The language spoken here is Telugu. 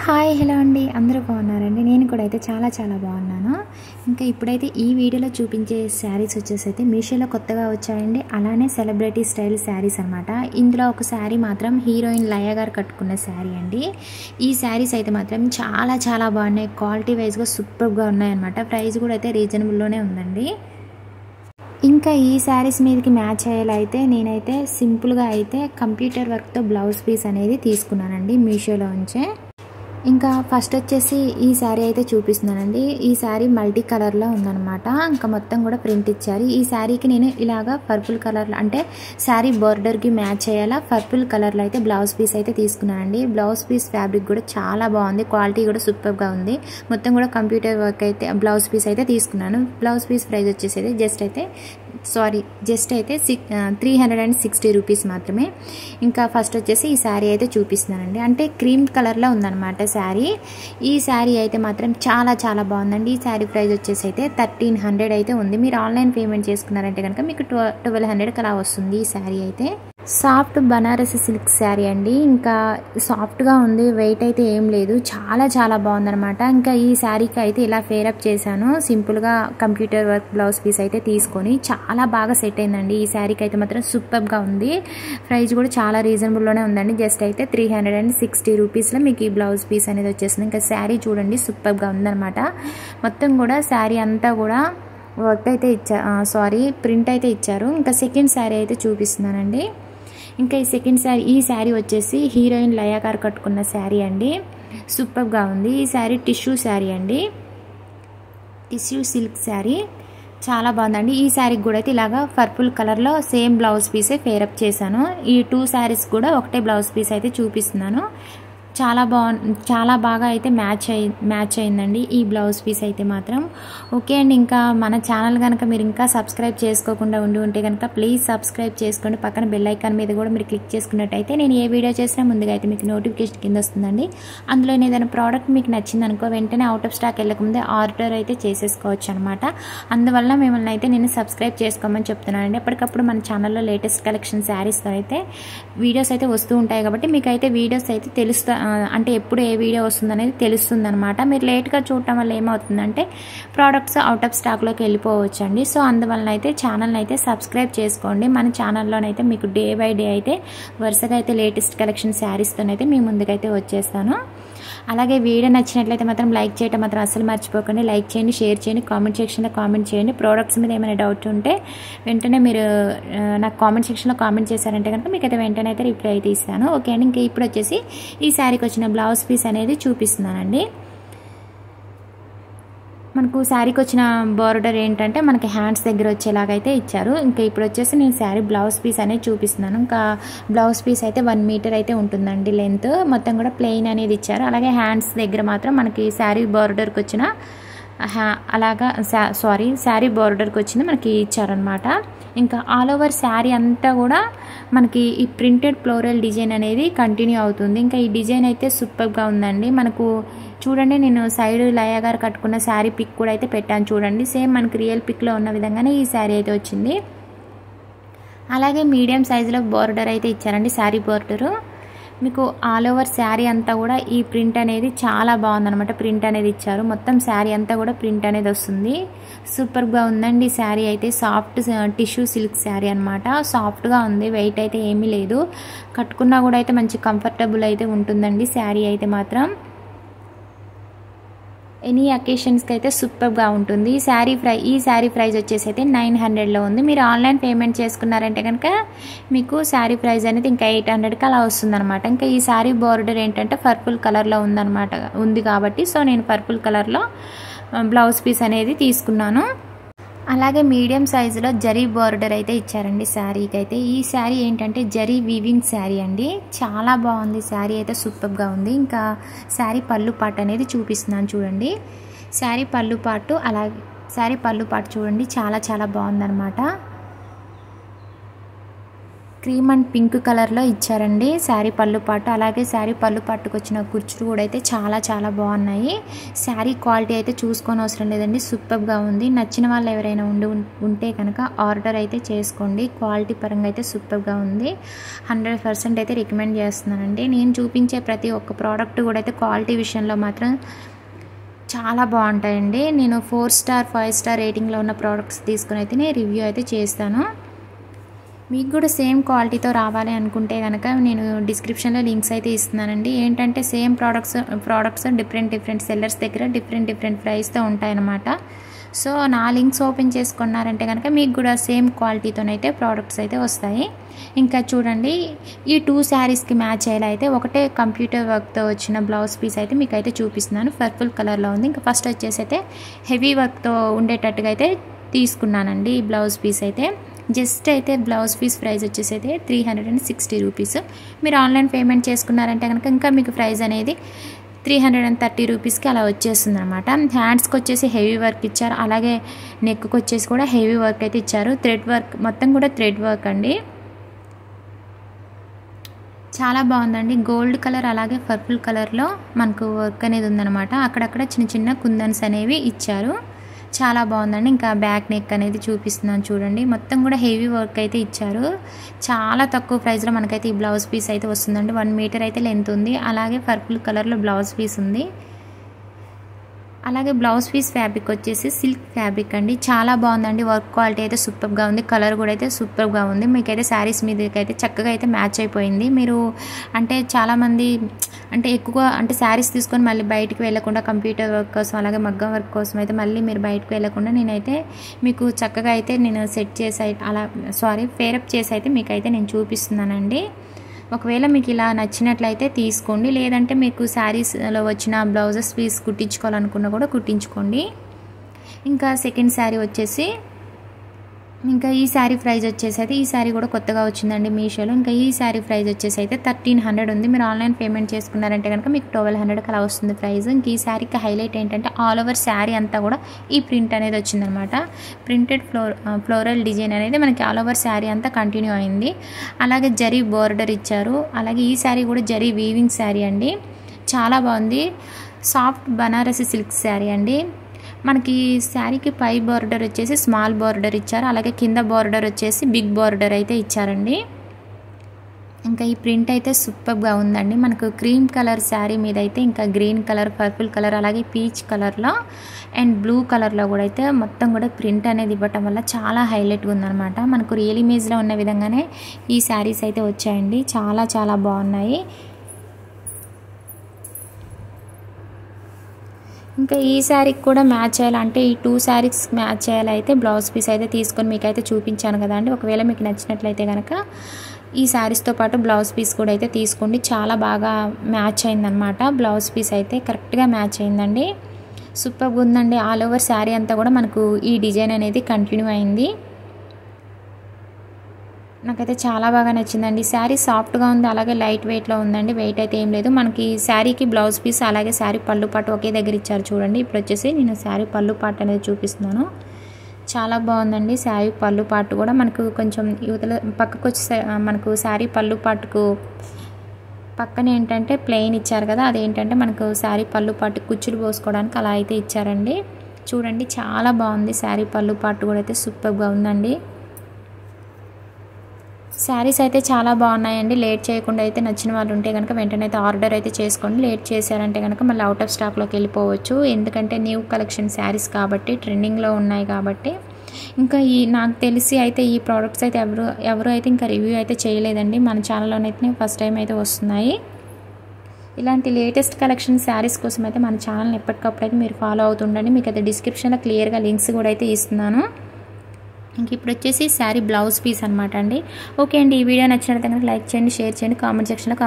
హాయ్ హలో అండి, అందరూ బాగున్నారండి. నేను కూడా అయితే చాలా బాగున్నాను. ఇంకా ఇప్పుడైతే ఈ వీడియోలో చూపించే శారీస్ వచ్చేసి అయితే మీషోలో కొత్తగా వచ్చాయండి. అలానే సెలబ్రిటీ స్టైల్ శారీస్ అనమాట. ఇందులో ఒక శారీ మాత్రం హీరోయిన్ లయ గారు కట్టుకున్న శారీ అండి. ఈ శారీస్ అయితే మాత్రం చాలా బాగున్నాయి. క్వాలిటీ వైజ్గా సూపర్గా ఉన్నాయన్నమాట. ప్రైస్ కూడా అయితే రీజనబుల్లోనే ఉందండి. ఇంకా ఈ శారీస్ మీదకి మ్యాచ్ అయ్యేలా అయితే నేనైతే సింపుల్గా అయితే కంప్యూటర్ వర్క్తో బ్లౌజ్ పీస్ అనేది తీసుకున్నానండి మీషోలో ఉంచే. ఇంకా ఫస్ట్ వచ్చేసి ఈ శారీ అయితే చూపిస్తున్నానండి. ఈ శారీ మల్టీ కలర్లో ఉందన్నమాట. ఇంకా మొత్తం కూడా ప్రింట్ ఇచ్చారు. ఈ శారీకి నేను ఇలాగా పర్పుల్ కలర్లో అంటే శారీ బోర్డర్కి మ్యాచ్ అయ్యేలా పర్పుల్ కలర్లో అయితే బ్లౌజ్ పీస్ అయితే తీసుకున్నానండి. బ్లౌజ్ పీస్ ఫ్యాబ్రిక్ కూడా చాలా బాగుంది. క్వాలిటీ కూడా సూపర్గా ఉంది. మొత్తం కూడా కంప్యూటర్ వర్క్ అయితే బ్లౌజ్ పీస్ అయితే తీసుకున్నాను. బ్లౌజ్ పీస్ ప్రైస్ వచ్చేసి జస్ట్ అయితే 360 రూపీస్ మాత్రమే. ఇంకా ఫస్ట్ వచ్చేసి ఈ శారీ అయితే చూపిస్తున్నానండి. అంటే క్రీమ్ కలర్లో ఉందన్నమాట శారీ. ఈ శారీ అయితే మాత్రం చాలా బాగుందండి. ఈ శారీ ప్రైస్ వచ్చేసి అయితే 1300 అయితే ఉంది. మీరు ఆన్లైన్ పేమెంట్ చేసుకున్నారంటే కనుక మీకు 1200 అలా వస్తుంది. ఈ శారీ అయితే సాఫ్ట్ బనారసి సిల్క్ శారీ అండి. ఇంకా సాఫ్ట్గా ఉంది. వెయిట్ అయితే ఏం లేదు. చాలా బాగుందనమాట. ఇంకా ఈ శారీకి అయితే ఇలా ఫేరప్ చేశాను. సింపుల్గా కంప్యూటర్ వర్క్ బ్లౌజ్ పీస్ అయితే తీసుకొని చాలా బాగా సెట్ అయిందండి. ఈ శారీకి అయితే మాత్రం సూపర్గా ఉంది. ప్రైస్ కూడా చాలా రీజనబుల్లోనే ఉందండి. జస్ట్ అయితే 360 రూపీస్లో మీకు ఈ బ్లౌజ్ పీస్ అనేది వచ్చేసింది. ఇంకా శారీ చూడండి సూపర్గా ఉందనమాట. మొత్తం కూడా శారీ అంతా కూడా వర్క్ అయితే ప్రింట్ అయితే ఇచ్చారు. ఇంకా సెకండ్ శారీ అయితే చూపిస్తున్నానండి. ఇంకా ఈ శారీ వచ్చేసి హీరోయిన్ లయ గారు కట్టుకున్న శారీ అండి. సూపర్గా ఉంది. ఈ శారీ టిష్యూ శారీ అండి. టిష్యూ సిల్క్ శారీ చాలా బాగుందండి. ఈ శారీకి కూడా అయితే ఇలాగా పర్పుల్ కలర్లో సేమ్ బ్లౌజ్ పీసే ఫేరప్ చేశాను. ఈ 2 శారీస్ కూడా ఒకటే బ్లౌజ్ పీస్ అయితే చూపిస్తున్నాను. చాలా బాగా అయితే మ్యాచ్ అయిందండి ఈ బ్లౌజ్ పీస్ అయితే మాత్రం. ఓకే అండి, ఇంకా మన ఛానల్ కనుక మీరు ఇంకా సబ్స్క్రైబ్ చేసుకోకుండా ఉంటే కనుక ప్లీజ్ సబ్స్క్రైబ్ చేసుకోండి. పక్కన బెల్ ఐకాన్ మీద కూడా మీరు క్లిక్ చేసుకున్నట్టయితే నేను ఏ వీడియో చేసినా ముందుగా అయితే మీకు నోటిఫికేషన్ కింద వస్తుందండి. అందులో ఏదైనా ప్రోడక్ట్ మీకు నచ్చింది అనుకో వెంటనే అవుట్ ఆఫ్ స్టాక్ వెళ్ళకముందే ఆర్డర్ అయితే చేసేసుకోవచ్చు అనమాట. అందువల్ల మిమ్మల్ని అయితే నేను సబ్స్క్రైబ్ చేసుకోమని చెప్తున్నానండి. ఎప్పటికప్పుడు మన ఛానల్లో లేటెస్ట్ కలెక్షన్ శారీస్తో అయితే వీడియోస్ అయితే వస్తూ ఉంటాయి కాబట్టి మీకు అయితే వీడియోస్ అయితే అంటే ఎప్పుడు ఏ వీడియో వస్తుంది అనేది తెలుస్తుంది అనమాట. మీరు లేట్గా చూడటం వల్ల ఏమవుతుందంటే ప్రోడక్ట్స్ అవుట్ ఆఫ్ స్టాక్లోకి వెళ్ళిపోవచ్చు అండి. సో అందువల్ల అయితే ఛానల్ని అయితే సబ్స్క్రైబ్ చేసుకోండి. మన ఛానల్లోనైతే మీకు డే బై డే అయితే వరుసగా అయితే లేటెస్ట్ కలెక్షన్ శారీస్తోనైతే మీ ముందుకైతే వచ్చేస్తాను. అలాగే వీడియో నచ్చినట్లయితే మాత్రం లైక్ చేయడం మాత్రం అస్సలు మర్చిపోకండి. లైక్ చేయండి, షేర్ చేయండి, కామెంట్ సెక్షన్లో కామెంట్ చేయండి. ప్రోడక్ట్స్ మీద ఏమైనా డౌట్ ఉంటే వెంటనే మీరు నాకు కామెంట్ సెక్షన్లో కామెంట్ చేశారంటే కనుక మీకు అయితే వెంటనే అయితే రిప్లై అయితే ఇస్తాను. ఓకే అండి, ఇంకా ఇప్పుడు వచ్చేసి ఈ శారీకి వచ్చిన బ్లౌజ్ పీస్ అనేది చూపిస్తున్నానండి. మనకు శారీకి వచ్చిన బార్డర్ ఏంటంటే మనకి హ్యాండ్స్ దగ్గర వచ్చేలాగైతే ఇచ్చారు. ఇంకా ఇప్పుడు వచ్చేసి నేను శారీ బ్లౌజ్ పీస్ అనేది చూపిస్తున్నాను. ఇంకా బ్లౌజ్ పీస్ అయితే 1 మీటర్ అయితే ఉంటుందండి లెంత్. మొత్తం కూడా ప్లెయిన్ అనేది ఇచ్చారు. అలాగే హ్యాండ్స్ దగ్గర మాత్రం మనకి శారీ బార్డర్కి వచ్చిన శారీ బార్డర్కి వచ్చింది మనకి ఇచ్చారనమాట. ఇంకా ఆల్ ఓవర్ శారీ అంతా కూడా మనకి ఈ ప్రింటెడ్ ఫ్లోరల్ డిజైన్ అనేది కంటిన్యూ అవుతుంది. ఇంకా ఈ డిజైన్ అయితే సూపర్గా ఉందండి. మనకు చూడండి, నేను సైడ్ లయ గారు కట్టుకున్న శారీ పిక్ కూడా అయితే పెట్టాను చూడండి. సేమ్ మనకి రియల్ పిక్లో ఉన్న విధంగానే ఈ శారీ అయితే వచ్చింది. అలాగే మీడియం సైజులో బార్డర్ అయితే ఇచ్చారండి. శారీ బార్డరు మీకు ఆల్ ఓవర్ శారీ అంతా కూడా ఈ ప్రింట్ అనేది చాలా బాగుందన్నమాట. ప్రింట్ అనేది ఇచ్చారు. మొత్తం శారీ అంతా కూడా ప్రింట్ అనేది వస్తుంది. సూపర్గా ఉందండి శారీ అయితే. సాఫ్ట్ టిష్యూ సిల్క్ శారీ అనమాట. సాఫ్ట్గా ఉంది. వెయిట్ అయితే ఏమీ లేదు. కట్టుకున్నా కూడా అయితే మంచి కంఫర్టబుల్ అయితే ఉంటుందండి శారీ అయితే మాత్రం. ఎనీ అకేషన్స్కి అయితే సూపర్గా ఉంటుంది. ఈ శారీ ప్రైస్ వచ్చేసి అయితే 900లో ఉంది. మీరు ఆన్లైన్ పేమెంట్ చేసుకున్నారంటే కనుక మీకు శారీ ప్రైస్ అనేది ఇంకా 800కి అలా వస్తుందన్నమాట. ఇంకా ఈ శారీ బార్డర్ ఏంటంటే పర్పుల్ కలర్లో ఉంది కాబట్టి సో నేను పర్పుల్ కలర్లో బ్లౌజ్ పీస్ అనేది తీసుకున్నాను. అలాగే మీడియం సైజులో జరీ బార్డర్ అయితే ఇచ్చారండి శారీకి అయితే. ఈ శారీ ఏంటంటే జరీ వీవింగ్ శారీ అండి. చాలా బాగుంది శారీ అయితే. సూపర్గా ఉంది. ఇంకా శారీ పళ్ళు పాటు అనేది చూపిస్తున్నాను చూడండి. శారీ పళ్ళు పాటు చూడండి చాలా బాగుందన్నమాట. క్రీమ్ అండ్ పింక్ కలర్లో ఇచ్చారండి శారీ పళ్ళు పాటు. అలాగే శారీ పళ్ళు పాటుకు వచ్చిన కుర్చీలు కూడా అయితే చాలా బాగున్నాయి. శారీ క్వాలిటీ అయితే చూసుకొని అవసరం లేదండి, సూపర్గా ఉంది. నచ్చిన వాళ్ళు ఎవరైనా ఉంటే కనుక ఆర్డర్ అయితే చేసుకోండి. క్వాలిటీ పరంగా అయితే సూపర్గా ఉంది. 100% అయితే రికమెండ్ చేస్తున్నానండి. నేను చూపించే ప్రతి ఒక్క ప్రోడక్ట్ కూడా అయితే క్వాలిటీ విషయంలో మాత్రం చాలా బాగుంటాయండి. నేను 4 స్టార్ 5 స్టార్ రేటింగ్లో ఉన్న ప్రోడక్ట్స్ తీసుకుని అయితే నేను రివ్యూ అయితే చేస్తాను. మీకు కూడా సేమ్ క్వాలిటీతో రావాలి అనుకుంటే కనుక నేను డిస్క్రిప్షన్లో లింక్స్ అయితే ఇస్తున్నానండి. ఏంటంటే సేమ్ ప్రోడక్ట్స్ డిఫరెంట్ సెల్లర్స్ దగ్గర డిఫరెంట్ ప్రైస్తో ఉంటాయన్నమాట. సో నా లింక్స్ ఓపెన్ చేసుకున్నారంటే కనుక మీకు కూడా సేమ్ క్వాలిటీతోనైతే ప్రోడక్ట్స్ అయితే వస్తాయి. ఇంకా చూడండి, ఈ 2 శారీస్కి మ్యాచ్ అయ్యేలా అయితే ఒకటే కంప్యూటర్ వర్క్తో వచ్చిన బ్లౌజ్ పీస్ అయితే మీకు అయితే చూపిస్తున్నాను. పర్పుల్ కలర్లో ఉంది. ఇంకా ఫస్ట్ వచ్చేసి అయితే హెవీ వర్క్తో ఉండేటట్టుగా అయితే తీసుకున్నానండి ఈ బ్లౌజ్ పీస్ అయితే. జస్ట్ అయితే బ్లౌజ్ పీస్ ప్రైస్ వచ్చేసి అయితే 360 రూపీస్. మీరు ఆన్లైన్ పేమెంట్ చేసుకున్నారంటే కనుక ఇంకా మీకు ప్రైస్ అనేది 330 రూపీస్కి అలా వచ్చేస్తుంది అనమాట. హ్యాండ్స్కి వచ్చేసి హెవీ వర్క్ ఇచ్చారు. అలాగే నెక్కి వచ్చేసి కూడా హెవీ వర్క్ అయితే ఇచ్చారు. థ్రెడ్ వర్క్ మొత్తం కూడా థ్రెడ్ వర్క్ అండి. చాలా బాగుందండి. గోల్డ్ కలర్ అలాగే పర్పుల్ కలర్లో మనకు వర్క్ అనేది ఉందన్నమాట. అక్కడక్కడ చిన్న కుందన్స్ అనేవి ఇచ్చారు. చాలా బాగుందండి. ఇంకా బ్యాక్ నెక్ అనేది చూపిస్తున్నాను చూడండి. మొత్తం కూడా హెవీ వర్క్ అయితే ఇచ్చారు. చాలా తక్కువ ప్రైస్లో మనకైతే ఈ బ్లౌజ్ పీస్ అయితే వస్తుందండి. 1 మీటర్ అయితే లెంత్ ఉంది. అలాగే పర్పుల్ కలర్లో బ్లౌజ్ పీస్ ఉంది. అలాగే బ్లౌజ్ పీస్ ఫ్యాబ్రిక్ వచ్చేసి సిల్క్ ఫ్యాబ్రిక్ అండి. చాలా బాగుందండి. వర్క్ క్వాలిటీ అయితే సూపర్గా ఉంది. కలర్ కూడా అయితే సూపర్గా ఉంది. మీకైతే శారీస్ మీదకైతే చక్కగా అయితే మ్యాచ్ అయిపోయింది. మీరు అంటే చాలామంది అంటే ఎక్కువ అంటే శారీస్ తీసుకొని మళ్ళీ బయటికి వెళ్ళకుండా కంప్యూటర్ వర్క్ కోసం అలాగే మగ్గం వర్క్ కోసం అయితే మళ్ళీ మీరు బయటకు వెళ్ళకుండా నేనైతే మీకు చక్కగా అయితే నేను సెట్ చేసి అలా ఫేరప్ చేసి అయితే మీకైతే నేను చూపిస్తున్నానండి. ఒకవేళ మీకు ఇలా నచ్చినట్లయితే తీసుకోండి. లేదంటే మీకు శారీస్లో వచ్చిన బ్లౌజెస్ పీస్ కుట్టించుకోవాలనుకున్నా కూడా కుట్టించుకోండి. ఇంకా సెకండ్ శారీ వచ్చేసి ఇంకా ఈ శారీ ప్రైస్ వచ్చేసి అయితే ఈ శారీ కూడా కొత్తగా వచ్చిందండి మీషోలో. ఇంకా ఈ శారీ ప్రైస్ వచ్చేసి అయితే 1300 ఉంది. మీరు ఆన్లైన్ పేమెంట్ చేసుకున్నారంటే కనుక మీకు 1200 అలా వస్తుంది ప్రైస్. ఇంక ఈ శారీకి హైలైట్ ఏంటంటే ఆల్ ఓవర్ శారీ అంతా కూడా ఈ ప్రింట్ అనేది వచ్చిందనమాట. ప్రింటెడ్ ఫ్లోరల్ డిజైన్ అనేది మనకి ఆల్ ఓవర్ శారీ అంతా కంటిన్యూ అయింది. అలాగే జరీ బోర్డర్ ఇచ్చారు. అలాగే ఈ శారీ కూడా జరీ వీవింగ్ శారీ అండి. చాలా బాగుంది. సాఫ్ట్ బనారసి సిల్క్ శారీ అండి. మనకి శారీకి పై బోర్డర్ వచ్చేసి స్మాల్ బోర్డర్ ఇచ్చారు. అలాగే కింద బోర్డర్ వచ్చేసి బిగ్ బోర్డర్ అయితే ఇచ్చారండి. ఇంకా ఈ ప్రింట్ అయితే సూపర్గా ఉందండి. మనకు క్రీమ్ కలర్ శారీ మీద అయితే ఇంకా గ్రీన్ కలర్, పర్పుల్ కలర్, అలాగే పీచ్ కలర్లో అండ్ బ్లూ కలర్లో కూడా అయితే మొత్తం కూడా ప్రింట్ అనేది ఇవ్వటం వల్ల చాలా హైలైట్గా ఉందన్నమాట. మనకు రియల్ ఇమేజ్లో ఉన్న విధంగానే ఈ శారీస్ అయితే వచ్చాయండి. చాలా బాగున్నాయి. ఇంకా ఈ శారీకి కూడా మ్యాచ్ చేయాలంటే ఈ 2 శారీస్ మ్యాచ్ చేయాలైతే బ్లౌజ్ పీస్ అయితే తీసుకొని మీకైతే చూపించాను కదండి. ఒకవేళ మీకు నచ్చినట్లయితే కనుక ఈ శారీస్తో పాటు బ్లౌజ్ పీస్ కూడా అయితే తీసుకోండి. చాలా బాగా మ్యాచ్ అయిందనమాట. బ్లౌజ్ పీస్ అయితే కరెక్ట్గా మ్యాచ్ అయిందండి. సూపర్గా ఉందండి. ఆల్ ఓవర్ శారీ అంతా కూడా మనకు ఈ డిజైన్ అనేది కంటిన్యూ అయింది. నాకైతే చాలా బాగా నచ్చిందండి. శారీ సాఫ్ట్గా ఉంది. అలాగే లైట్ వెయిట్లో ఉందండి. వెయిట్ అయితే ఏం లేదు. మనకి శారీకి బ్లౌజ్ పీస్ అలాగే శారీ పళ్ళు పాటు ఒకే దగ్గర ఇచ్చారు చూడండి. ఇప్పుడు వచ్చేసి నేను శారీ పళ్ళు పాటు అనేది చూపిస్తున్నాను. చాలా బాగుందండి. శారీ పళ్ళు పాటు కూడా మనకు కొంచెం యువతల పక్కకు వచ్చి మనకు శారీ పళ్ళు పాటుకు పక్కన ఏంటంటే ప్లెయిన్ ఇచ్చారు కదా, అదేంటంటే మనకు శారీ పళ్ళు పాటు కుచ్చులు పోసుకోవడానికి అలా అయితే ఇచ్చారండి. చూడండి చాలా బాగుంది. శారీ పళ్ళు పాటు కూడా అయితే సూపర్గా ఉందండి. శారీస్ అయితే చాలా బాగున్నాయండి. లేట్ చేయకుండా అయితే నచ్చిన వాళ్ళు ఉంటే కనుక వెంటనే అయితే ఆర్డర్ అయితే చేసుకోండి. లేట్ చేశారంటే కనుక మళ్ళీ అవుట్ ఆఫ్ స్టాక్లోకి వెళ్ళిపోవచ్చు. ఎందుకంటే న్యూ కలెక్షన్ శారీస్ కాబట్టి ట్రెండింగ్లో ఉన్నాయి కాబట్టి. ఇంకా నాకు తెలిసి అయితే ఈ ప్రోడక్ట్స్ అయితే ఎవరు అయితే ఇంకా రివ్యూ అయితే చేయలేదండి. మన ఛానల్లోనైతే ఫస్ట్ టైం అయితే వస్తున్నాయి. ఇలాంటి లేటెస్ట్ కలెక్షన్ శారీస్ కోసం అయితే మన ఛానల్ని ఎప్పటికప్పుడు అయితే మీరు ఫాలో అవుతుండండి. మీకు అయితే డిస్క్రిప్షన్లో క్లియర్గా లింక్స్ కూడా అయితే ఇస్తున్నాను. ఇంక ఇప్పుడు వచ్చేసి శారీ బ్లౌజ్ పీస్ అనమాట అండి. ఓకే అండి, ఈ వీడియో నచ్చినట్లయితే కనుక లైక్ చేయండి, షేర్ చేయండి, కామెంట్ సెక్షన్లో